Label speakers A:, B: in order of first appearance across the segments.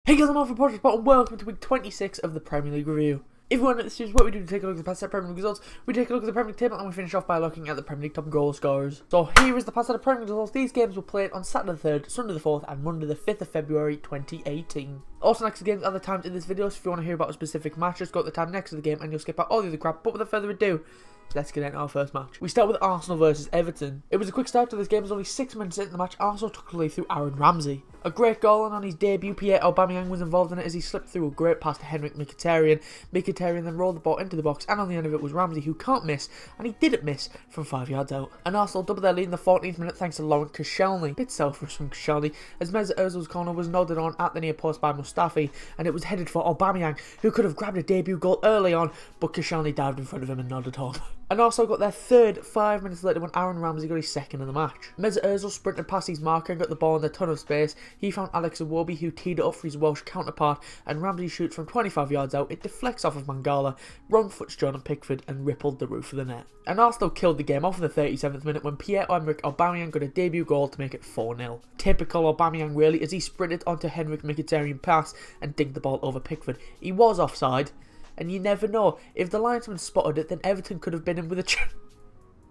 A: Hey guys, I'm Alfred Podcast and welcome to week 26 of the Premier League review. If you want to know this is what we do to take a look at the past set Premier League results, we take a look at the Premier League table and we finish off by looking at the Premier League top goal scorers. So here is the past set of Premier League results. These games were played on Saturday the 3rd, Sunday the 4th and Monday the 5th of February 2018. Also next to the games are the times in this video, so if you want to hear about a specific match, just go to the tab next to the game and you'll skip out all the other crap. But without further ado, let's get into our first match. We start with Arsenal versus Everton. It was a quick start to this game as only 6 minutes into the match, Arsenal took the lead through Aaron Ramsey. A great goal, and on his debut, Pierre Aubameyang was involved in it as he slipped through a great pass to Henrik Mkhitaryan. Mkhitaryan then rolled the ball into the box, and on the end of it was Ramsey, who can't miss, and he didn't miss from 5 yards out. And Arsenal doubled their lead in the 14th minute thanks to Laurent Koscielny. Bit selfish from Koscielny, as Mesut Ozil's corner was nodded on at the near post by Mustafi, and it was headed for Aubameyang, who could have grabbed a debut goal early on, but Koscielny dived in front of him and nodded home. And also got their third 5 minutes later when Aaron Ramsey got his second of the match. Mesut Ozil sprinted past his marker and got the ball in a ton of space. He found Alex Iwobi, who teed it up for his Welsh counterpart, and Ramsey shoots from 25 yards out. It deflects off of Mangala, wrong foots Jordan Pickford and rippled the roof of the net. And Arsenal killed the game off in the 37th minute when Pierre-Emerick Aubameyang got a debut goal to make it 4-0. Typical Aubameyang really, as he sprinted onto Henrik Mkhitaryan pass and dinked the ball over Pickford. He was offside, and you never know. If the linesman spotted it, then Everton could have been in with a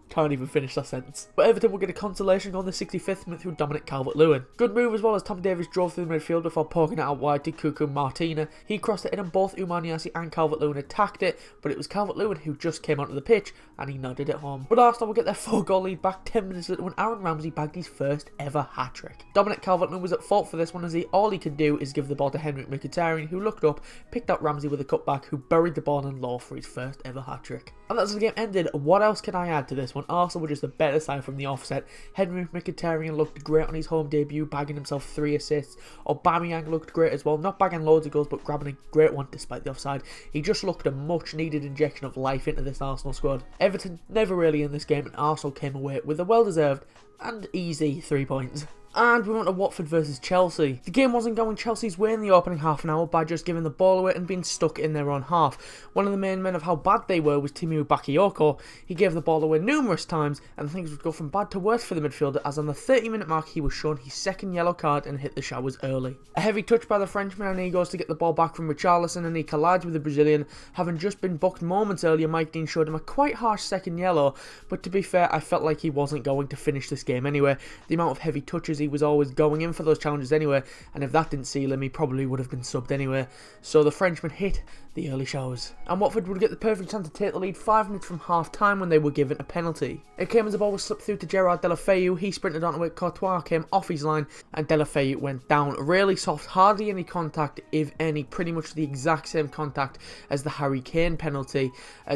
A: Can't even finish that sentence. But Everton will get a consolation goal in the 65th minute through Dominic Calvert-Lewin. Good move as well as Tom Davies drove through the midfield before poking it out wide to Cucu Martina. He crossed it in and both Oumar Niasse and Calvert-Lewin attacked it, but it was Calvert-Lewin who just came onto the pitch and he nodded it home. But Arsenal will get their 4-goal lead back 10 minutes later when Aaron Ramsey bagged his first ever hat-trick. Dominic Calvert-Lewin was at fault for this one as all he could do is give the ball to Henrik Mkhitaryan, who looked up, picked out Ramsey with a cutback, who buried the ball in low for his first ever hat-trick. And that's the game ended. What else can I add to this one? Arsenal were just the better side from the offset. Henrik Mkhitaryan looked great on his home debut, bagging himself 3 assists. Aubameyang looked great as well, not bagging loads of goals but grabbing a great one despite the offside. He just looked a much needed injection of life into this Arsenal squad. Everton never really in this game and Arsenal came away with a well deserved and easy 3 points. And we went to Watford versus Chelsea. The game wasn't going Chelsea's way in the opening half an hour by just giving the ball away and being stuck in their own half. One of the main men of how bad they were was Timu Bakayoko. He gave the ball away numerous times and things would go from bad to worse for the midfielder as on the 30-minute mark he was shown his second yellow card and hit the showers early. A heavy touch by the Frenchman and he goes to get the ball back from Richarlison and he collides with the Brazilian. Having just been booked moments earlier, Mike Dean showed him a quite harsh second yellow, but to be fair I felt like he wasn't going to finish this game anyway. The amount of heavy touches he was always going in for those challenges anyway, and if that didn't seal him he probably would have been subbed anyway. So the Frenchman hit the early showers. And Watford would get the perfect chance to take the lead 5 minutes from half time when they were given a penalty. It came as the ball was slipped through to Gerard Deulofeu. He sprinted onto it, Courtois came off his line and Deulofeu went down. Really soft, hardly any contact if any, pretty much the exact same contact as the Harry Kane penalty.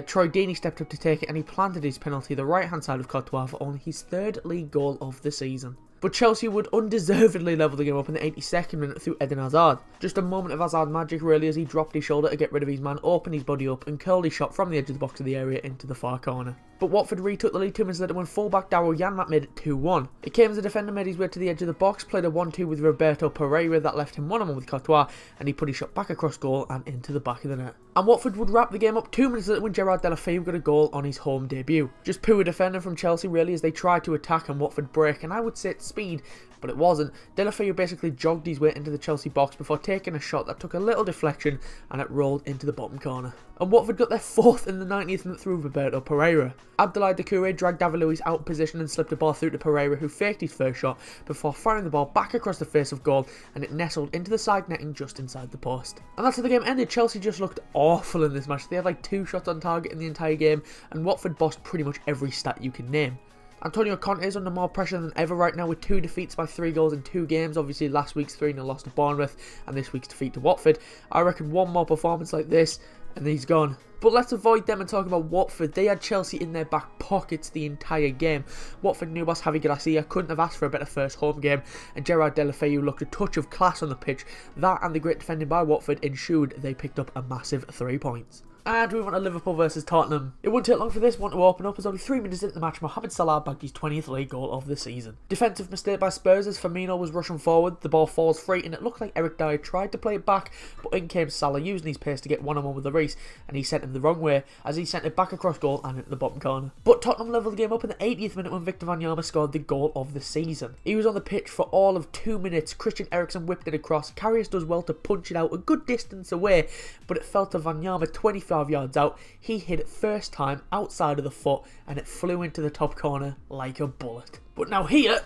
A: Troy Deeney stepped up to take it and he planted his penalty the right hand side of Courtois for only his 3rd league goal of the season. But Chelsea would undeservedly level the game up in the 82nd minute through Eden Hazard. Just a moment of Hazard magic really as he dropped his shoulder to get rid of his man, opened his body up and curled his shot from the edge of the box to the area into the far corner. But Watford retook the lead 2 minutes later when fullback Daryl Janmaat made it 2-1. It came as the defender made his way to the edge of the box, played a 1-2 with Roberto Pereira that left him 1-on-1 with Courtois, and he put his shot back across goal and into the back of the net. And Watford would wrap the game up 2 minutes later when Gerard Deulofeu got a goal on his home debut. Just poor defending from Chelsea really as they tried to attack and Watford break, and I would say it's speed, but it wasn't. Deulofeu basically jogged his way into the Chelsea box before taking a shot that took a little deflection and it rolled into the bottom corner. And Watford got their 4th in the 90th minute through Roberto Pereira. Abdoulaye Doucouré dragged David Luiz out of position and slipped the ball through to Pereira, who faked his first shot before firing the ball back across the face of goal and it nestled into the side netting just inside the post. And that's how the game ended. Chelsea just looked awful in this match. They had like 2 shots on target in the entire game and Watford bossed pretty much every stat you can name. Antonio Conte is under more pressure than ever right now with 2 defeats by 3 goals in 2 games. Obviously last week's 3-0 loss to Bournemouth and this week's defeat to Watford. I reckon one more performance like this and he's gone. But let's avoid them and talk about Watford. They had Chelsea in their back pockets the entire game. Watford new boss Javi Gracia couldn't have asked for a better first home game and Gerard Deulofeu looked a touch of class on the pitch. That and the great defending by Watford ensured they picked up a massive 3 points. And we went to Liverpool versus Tottenham. It wouldn't take long for this one to open up as only 3 minutes into the match Mohamed Salah bagged his 20th league goal of the season. Defensive mistake by Spurs as Firmino was rushing forward, the ball falls free and it looked like Eric Dyer tried to play it back, but in came Salah using his pace to get one-on-one with the race, and he sent him the wrong way as he sent it back across goal and into the bottom corner. But Tottenham levelled the game up in the 80th minute when Victor Wanyama scored the goal of the season. He was on the pitch for all of 2 minutes, Christian Eriksen whipped it across, Karius does well to punch it out a good distance away, but it fell to Wanyama 25 yards out. He hit it first time outside of the foot and it flew into the top corner like a bullet. But now here,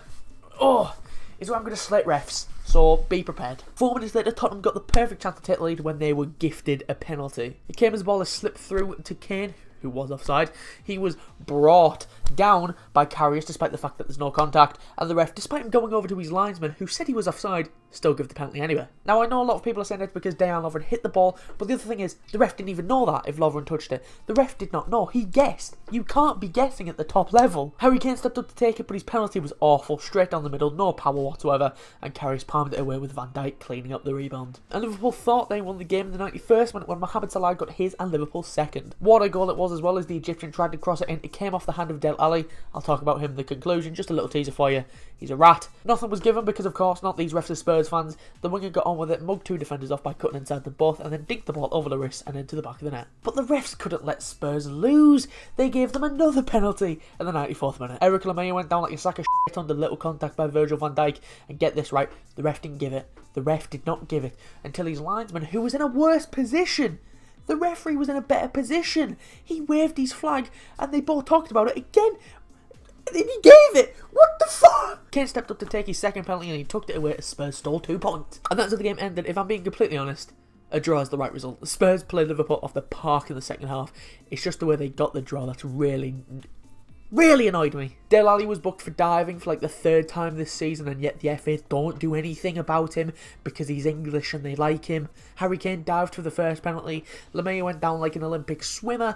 A: is where I'm going to slate refs, so be prepared. 4 minutes later, Tottenham got the perfect chance to take the lead when they were gifted a penalty. It came as the ball has slipped through to Kane, who was offside. He was brought down by Karius despite the fact that there's no contact, and the ref, despite him going over to his linesman who said he was offside, still give the penalty anyway. Now I know a lot of people are saying it's because Dejan Lovren hit the ball, but the other thing is the ref didn't even know that if Lovren touched it. The ref did not know, he guessed. You can't be guessing at the top level. Harry Kane stepped up to take it, but his penalty was awful, straight down the middle, no power whatsoever, and Karius palmed it away with Van Dijk cleaning up the rebound. And Liverpool thought they won the game in the 91st minute when Mohamed Salah got his and Liverpool's second. What a goal it was as well as the Egyptian tried to cross it in. It came off the hand of Del Ali. I'll talk about him in the conclusion, just a little teaser for you. He's a rat. Nothing was given because of course not, these refs are Spurs fans. The winger got on with it, mugged 2 defenders off by cutting inside them both and then dinked the ball over the wrist and into the back of the net. But the refs couldn't let Spurs lose. They gave them another penalty in the 94th minute. Eric Lamela went down like a sack of shit under little contact by Virgil van Dijk, and get this right, the ref didn't give it. The ref did not give it until his linesman, who was in a worse position. The referee was in a better position. He waved his flag and they both talked about it again. And he gave it. What the fuck? Kane stepped up to take his second penalty and he tucked it away as Spurs stole 2 points. And that's how the game ended. If I'm being completely honest, a draw is the right result. The Spurs played Liverpool off the park in the second half. It's just the way they got the draw that's really annoyed me. Del Ali was booked for diving for like the 3rd time this season, and yet the FA don't do anything about him because he's English and they like him. Harry Kane dived for the first penalty. Lamela went down like an Olympic swimmer.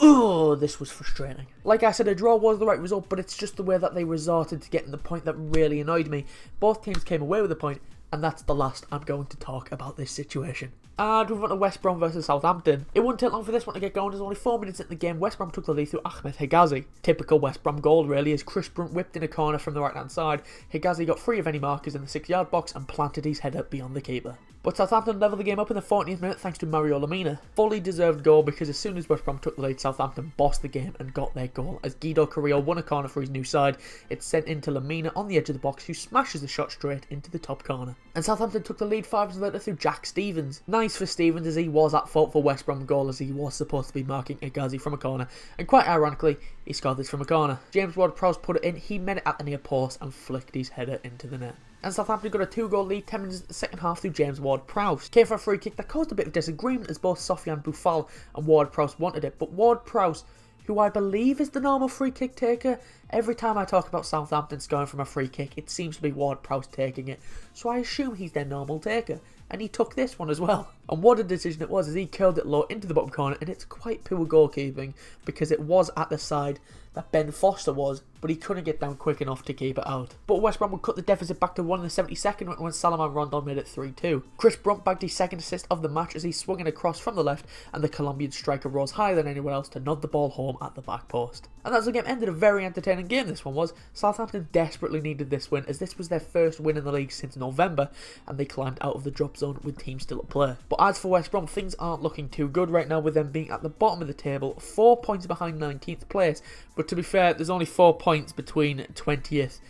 A: Oh, this was frustrating. Like I said, a draw was the right result, but it's just the way that they resorted to getting the point that really annoyed me. Both teams came away with a point, and that's the last I'm going to talk about this situation. And we've got to West Brom versus Southampton. It wouldn't take long for this one to get going. There's only 4 minutes in the game. West Brom took the lead through Ahmed Higazi. Typical West Brom goal really, as Chris Brunt whipped in a corner from the right hand side. Higazi got free of any markers in the 6-yard box and planted his header beyond the keeper. But Southampton levelled the game up in the 14th minute thanks to Mario Lemina. Fully deserved goal because as soon as West Brom took the lead, Southampton bossed the game and got their goal. As Guido Carrillo won a corner for his new side, it's sent into Lemina on the edge of the box, who smashes the shot straight into the top corner. And Southampton took the lead 5 minutes later through Jack Stevens. Nice for Stevens, as he was at fault for West Brom goal, as he was supposed to be marking Higazi from a corner, and quite ironically, he scored this from a corner. James Ward-Prowse put it in, he met it at the near post and flicked his header into the net. And Southampton got a 2-goal lead 10 minutes in the second half through James Ward-Prowse. Came for a free kick that caused a bit of disagreement as both Sofiane Boufal and Ward-Prowse wanted it, but Ward-Prowse, who I believe is the normal free kick taker, every time I talk about Southampton scoring from a free kick, it seems to be Ward-Prowse taking it, so I assume he's their normal taker, and he took this one as well. And what a decision it was, as he curled it low into the bottom corner, and it's quite poor goalkeeping because it was at the side that Ben Foster was, but he couldn't get down quick enough to keep it out. But West Brom would cut the deficit back to 1 in the 72nd when Salomon Rondon made it 3-2. Chris Brunt bagged his second assist of the match as he swung it across from the left, and the Colombian striker rose higher than anyone else to nod the ball home at the back post. And that's the game ended. A very entertaining game this one was. Southampton desperately needed this win, as this was their first win in the league since November, and they climbed out of the drop zone with teams still at play. But as for West Brom, things aren't looking too good right now, with them being at the bottom of the table, 4 points behind 19th place. But to be fair, there's only 4 points between 20th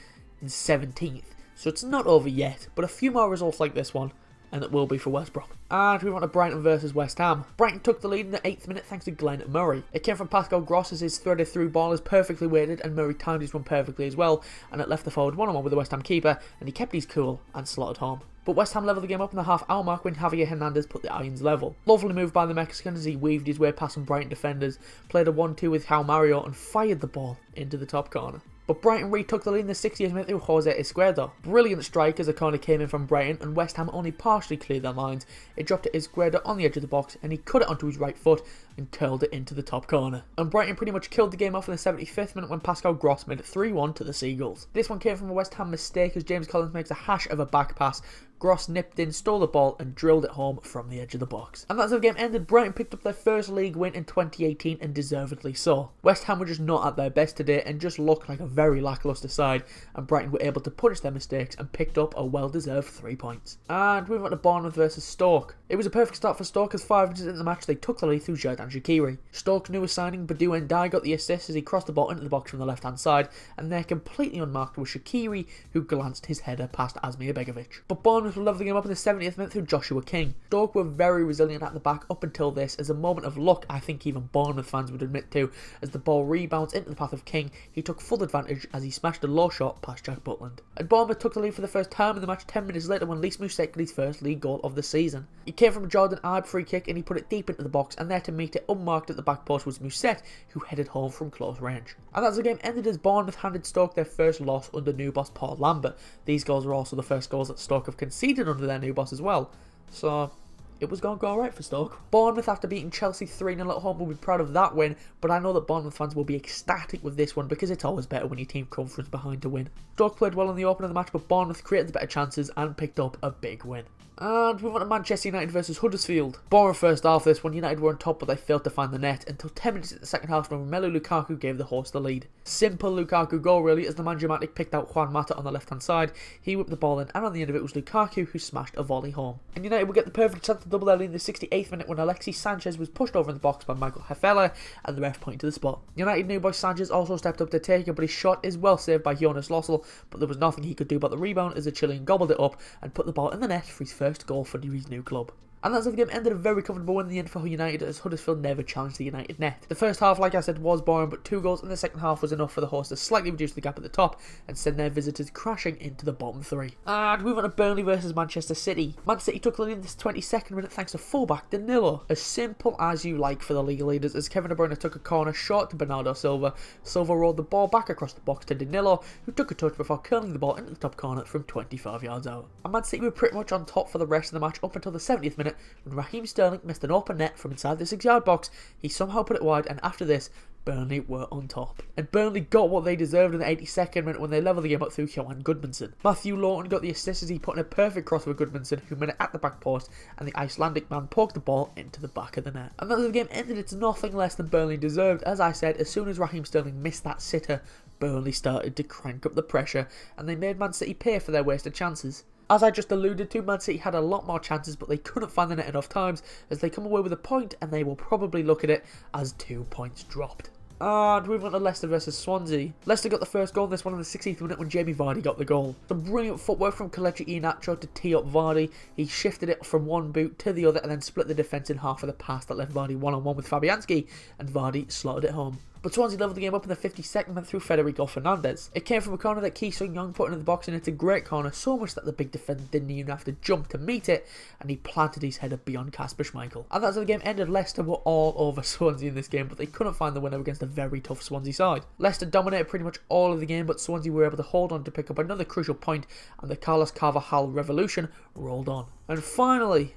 A: and 17th, so it's not over yet, but a few more results like this one and it will be for West Brom. And we want to Brighton versus West Ham. Brighton took the lead in the 8th minute thanks to Glenn Murray. It came from Pascal Gross as his threaded through ball is perfectly weighted, and Murray timed his run perfectly as well, and it left the forward 1-on-1 with the West Ham keeper, and he kept his cool and slotted home. But West Ham levelled the game up in the half-hour mark when Javier Hernandez put the irons level. Lovely move by the Mexican as he weaved his way past some Brighton defenders, played a 1-2 with João Mario and fired the ball into the top corner. But Brighton retook the lead in the 60th minute through Jose Izquierdo. Brilliant strike as a corner came in from Brighton, and West Ham only partially cleared their lines. It dropped to Izquierdo on the edge of the box, and he cut it onto his right foot and curled it into the top corner. And Brighton pretty much killed the game off in the 75th minute when Pascal Gross made it 3-1 to the Seagulls. This one came from a West Ham mistake as James Collins makes a hash of a back pass, Gross nipped in, stole the ball and drilled it home from the edge of the box. And that's how the game ended. Brighton picked up their first league win in 2018 and deservedly so. West Ham were just not at their best today and just looked like a very lacklustre side, and Brighton were able to punish their mistakes and picked up a well-deserved 3 points. And moving on to Bournemouth versus Stoke. It was a perfect start for Stoke as 5 minutes into the match they took the lead through Xherdan Shaqiri. Stoke's newest signing, Badou Ndiaye, got the assist as he crossed the ball into the box from the left hand side, and they're completely unmarked with Shaqiri, who glanced his header past Asmir Begovic. But Bournemouth will level the game up in the 70th minute through Joshua King. Stoke were very resilient at the back up until this, as a moment of luck I think even Bournemouth fans would admit to, as the ball rebounds into the path of King. He took full advantage as he smashed a low shot past Jack Butland. And Bournemouth took the lead for the first time in the match 10 minutes later when Lys Mousset got his first league goal of the season. He came from a Jordan Ibe free kick and he put it deep into the box, and there to meet it unmarked at the back post was Mousset, who headed home from close range. And as the game ended, as Bournemouth handed Stoke their first loss under new boss Paul Lambert. These goals were also the first goals that Stoke have conceded under their new boss as well, so it was going to go alright for Stoke. Bournemouth, after beating Chelsea 3-0 at home, will be proud of that win, but I know that Bournemouth fans will be ecstatic with this one because it's always better when your team comes from behind to win. Stoke played well in the opening of the match, but Bournemouth created the better chances and picked up a big win. And we went to Manchester United versus Huddersfield. Boring first half this one. United were on top, but they failed to find the net until 10 minutes in the second half when Romelu Lukaku gave the horse the lead. Simple Lukaku goal really, as the man dramatic picked out Juan Mata on the left hand side. He whipped the ball in, and on the end of it was Lukaku, who smashed a volley home. And United would get the perfect chance to double their lead in the 68th minute when Alexis Sanchez was pushed over in the box by Michael Hefele, and the ref pointed to the spot. United new boy Sanchez also stepped up to take it, but his shot is well saved by Jonas Lossell, but there was nothing he could do about the rebound as the Chilean gobbled it up and put the ball in the net for his first goal for his new club. And that's how the game ended. A very comfortable win in the end for United, as Huddersfield never challenged the United net. The first half, like I said, was boring, but 2 goals in the second half was enough for the horse to slightly reduce the gap at the top and send their visitors crashing into the bottom 3. And we went to Burnley versus Manchester City. Man City took the lead in this 22nd minute thanks to fullback Danilo. As simple as you like for the league leaders, as Kevin De Bruyne took a corner short to Bernardo Silva. Silva rolled the ball back across the box to Danilo, who took a touch before curling the ball into the top corner from 25 yards out. And Man City were pretty much on top for the rest of the match up until the 70th minute when Raheem Sterling missed an open net from inside the 6-yard box. He somehow put it wide, and after this, Burnley were on top. And Burnley got what they deserved in the 82nd minute when they levelled the game up through Johan Gudmundsson. Matthew Lawton got the assist as he put in a perfect cross for Gudmundsson, who met it at the back post, and the Icelandic man poked the ball into the back of the net. And as the game ended, it's nothing less than Burnley deserved. As I said, as soon as Raheem Sterling missed that sitter, Burnley started to crank up the pressure, and they made Man City pay for their wasted chances. As I just alluded to, Man City had a lot more chances, but they couldn't find the net enough times as they come away with a point, and they will probably look at it as 2 points dropped. And moving on to Leicester versus Swansea. Leicester got the first goal in this one in the 16th minute when Jamie Vardy got the goal. Some brilliant footwork from Kelechi Iheanacho to tee up Vardy. He shifted it from one boot to the other and then split the defence in half with a pass that left Vardy one-on-one with Fabianski, and Vardy slotted it home. But Swansea levelled the game up in the 52nd minute through Federico Fernandez. It came from a corner that Ki Sung-young put into the box, and it's a great corner, so much that the big defender didn't even have to jump to meet it, and he planted his header beyond Kasper Schmeichel. And that's how the game ended. Leicester were all over Swansea in this game, but they couldn't find the winner against a very tough Swansea side. Leicester dominated pretty much all of the game, but Swansea were able to hold on to pick up another crucial point, and the Carlos Carvajal revolution rolled on. And finally,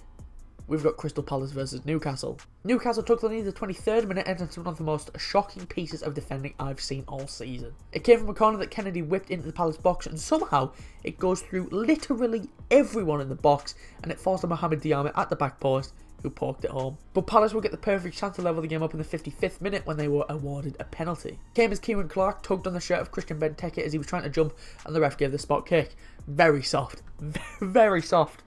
A: we've got Crystal Palace versus Newcastle. Newcastle took the lead in the 23rd minute and it's one of the most shocking pieces of defending I've seen all season. It came from a corner that Kennedy whipped into the Palace box, and somehow it goes through literally everyone in the box, and it falls to Mohamed Diame at the back post, who poked it home. But Palace will get the perfect chance to level the game up in the 55th minute when they were awarded a penalty. Came as Kieran Clark tugged on the shirt of Christian Benteke as he was trying to jump, and the ref gave the spot kick. Very soft. Very soft.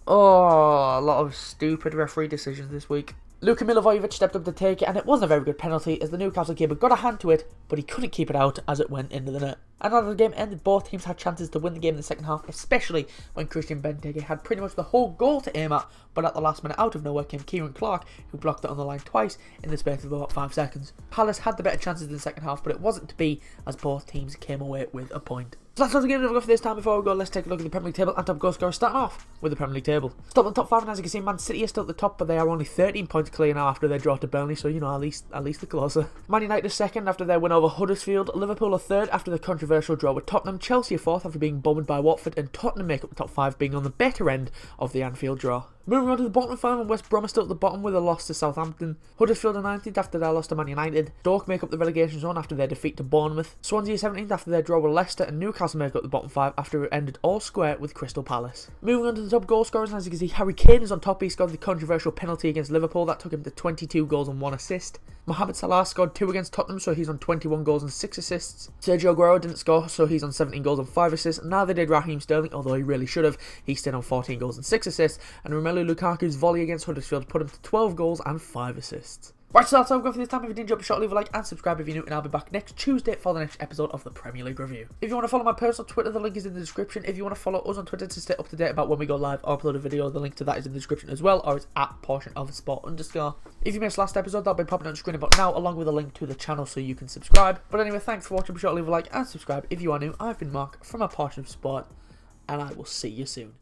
A: Oh, a lot of stupid referee decisions this week. Luka Milivojevic stepped up to take it, and it wasn't a very good penalty as the Newcastle keeper got a hand to it, but he couldn't keep it out as it went into the net. And as the game ended, both teams had chances to win the game in the second half, especially when Christian Benteke had pretty much the whole goal to aim at, but at the last minute out of nowhere came Kieran Clark, who blocked it on the line twice in the space of about 5 seconds. Palace had the better chances in the second half, but it wasn't to be as both teams came away with a point. So that's all the game we've got for this time. Before we go, let's take a look at the Premier League table and top goal scorers, starting off with the Premier League table. Top of the top 5, and as you can see, Man City is still at the top, but they are only 13 points clear now after their draw to Burnley, so you know, at least they're closer. Man United are second after their win over Huddersfield. Liverpool are third after the controversial draw with Tottenham. Chelsea are fourth after being bummed by Watford, and Tottenham make up the top 5, being on the better end of the Anfield draw. Moving on to the bottom 5, and West Brom are still at the bottom with a loss to Southampton. Huddersfield are 19th after their loss to Man United. Stoke make up the relegation zone after their defeat to Bournemouth. Swansea 17th after their draw with Leicester, and Newcastle make up the bottom 5 after it ended all square with Crystal Palace. Moving on to the top goal scorers, and as you can see, Harry Kane is on top. He scored the controversial penalty against Liverpool that took him to 22 goals and 1 assist. Mohamed Salah scored 2 against Tottenham, so he's on 21 goals and 6 assists. Sergio Aguero didn't score, so he's on 17 goals and 5 assists. Neither did Raheem Sterling, although he really should have. He stayed on 14 goals and 6 assists, and Romelu Lukaku's volley against Huddersfield put him to 12 goals and 5 assists. Right, so that's all I've got for this time. If you did enjoy, be sure to leave a like and subscribe if you're new, and I'll be back next Tuesday for the next episode of the Premier League Review. If you want to follow my personal Twitter, the link is in the description. If you want to follow us on Twitter to stay up to date about when we go live or upload a video, the link to that is in the description as well, or it's at @portionofsport_. If you missed last episode, that'll be popping on the screen about now, along with a link to the channel so you can subscribe. But anyway, thanks for watching. Be sure to leave a like and subscribe if you are new. I've been Mark from A Portion of Sport, and I will see you soon.